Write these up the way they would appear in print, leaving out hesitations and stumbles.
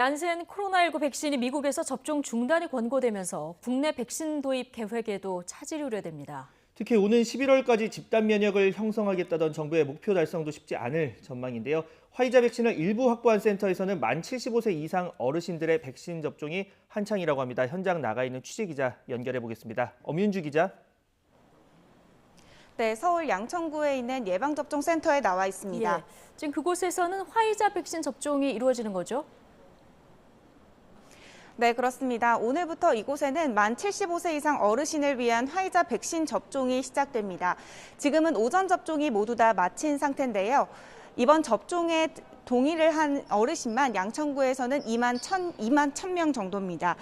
얀센 코로나19 백신이 미국에서 접종 중단이 권고되면서 국내 백신 도입 계획에도 차질이 우려됩니다. 특히 오는 11월까지 집단 면역을 형성하겠다던 정부의 목표 달성도 쉽지 않을 전망인데요. 화이자 백신을 일부 확보한 센터에서는 만 75세 이상 어르신들의 백신 접종이 한창이라고 합니다. 현장 나가 있는 취재기자 연결해 보겠습니다. 엄윤주 기자. 네, 서울 양천구에 있는 예방접종센터에 나와 있습니다. 예, 지금 그곳에서는 화이자 백신 접종이 이루어지는 거죠? 네, 그렇습니다. 오늘부터 이곳에는 만 75세 이상 어르신을 위한 화이자 백신 접종이 시작됩니다. 지금은 오전 접종이 모두 다 마친 상태인데요. 이번 접종에 동의를 한 어르신만 양천구에서는 2만 1,000명 정도입니다.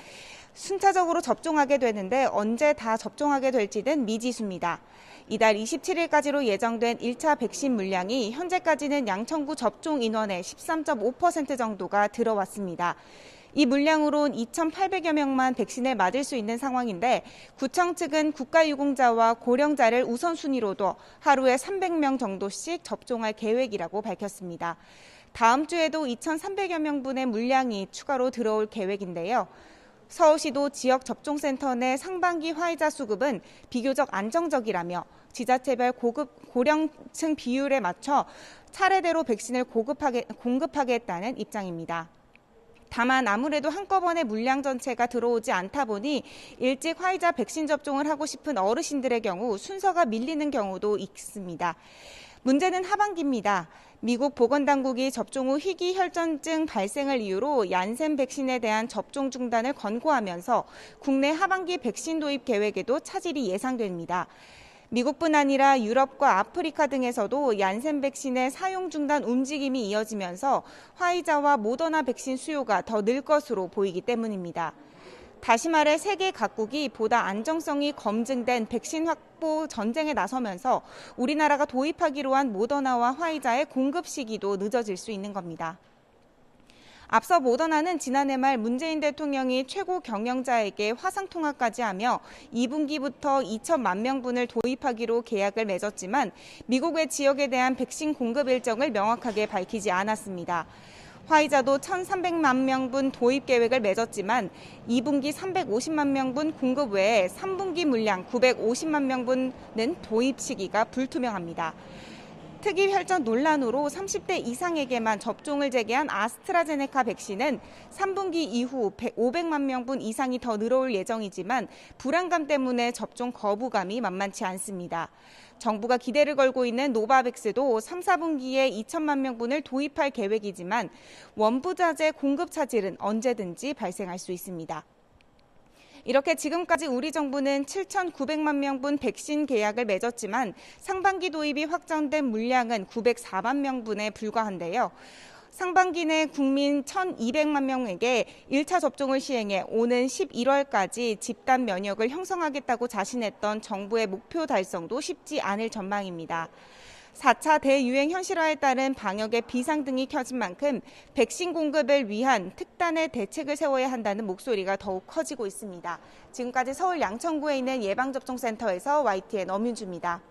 순차적으로 접종하게 되는데 언제 다 접종하게 될지는 미지수입니다. 이달 27일까지로 예정된 1차 백신 물량이 현재까지는 양천구 접종 인원의 13.5% 정도가 들어왔습니다. 이 물량으론 2,800여 명만 백신을 맞을 수 있는 상황인데 구청 측은 국가유공자와 고령자를 우선순위로 둬 하루에 300명 정도씩 접종할 계획이라고 밝혔습니다. 다음 주에도 2,300여 명분의 물량이 추가로 들어올 계획인데요. 서울시도 지역 접종센터 내 상반기 화이자 수급은 비교적 안정적이라며 지자체별 고령층 비율에 맞춰 차례대로 백신을 공급하겠다는 입장입니다. 다만 아무래도 한꺼번에 물량 전체가 들어오지 않다 보니 일찍 화이자 백신 접종을 하고 싶은 어르신들의 경우 순서가 밀리는 경우도 있습니다. 문제는 하반기입니다. 미국 보건당국이 접종 후 희귀혈전증 발생을 이유로 얀센 백신에 대한 접종 중단을 권고하면서 국내 하반기 백신 도입 계획에도 차질이 예상됩니다. 미국뿐 아니라 유럽과 아프리카 등에서도 얀센 백신의 사용 중단 움직임이 이어지면서 화이자와 모더나 백신 수요가 더 늘 것으로 보이기 때문입니다. 다시 말해 세계 각국이 보다 안정성이 검증된 백신 확보 전쟁에 나서면서 우리나라가 도입하기로 한 모더나와 화이자의 공급 시기도 늦어질 수 있는 겁니다. 앞서 모더나는 지난해 말 문재인 대통령이 최고 경영자에게 화상통화까지 하며 2분기부터 2천만 명분을 도입하기로 계약을 맺었지만 미국의 지역에 대한 백신 공급 일정을 명확하게 밝히지 않았습니다. 화이자도 1,300만 명분 도입 계획을 맺었지만 2분기 350만 명분 공급 외에 3분기 물량 950만 명분은 도입 시기가 불투명합니다. 특이 혈전 논란으로 30대 이상에게만 접종을 재개한 아스트라제네카 백신은 3분기 이후 500만 명분 이상이 더 늘어올 예정이지만 불안감 때문에 접종 거부감이 만만치 않습니다. 정부가 기대를 걸고 있는 노바백스도 3, 4분기에 2천만 명분을 도입할 계획이지만 원부자재 공급 차질은 언제든지 발생할 수 있습니다. 이렇게 지금까지 우리 정부는 7,900만 명분 백신 계약을 맺었지만 상반기 도입이 확정된 물량은 904만 명분에 불과한데요. 상반기 내 국민 1,200만 명에게 1차 접종을 시행해 오는 11월까지 집단 면역을 형성하겠다고 자신했던 정부의 목표 달성도 쉽지 않을 전망입니다. 4차 대유행 현실화에 따른 방역의 비상등이 켜진 만큼 백신 공급을 위한 특단의 대책을 세워야 한다는 목소리가 더욱 커지고 있습니다. 지금까지 서울 양천구에 있는 예방접종센터에서 YTN 엄윤주입니다.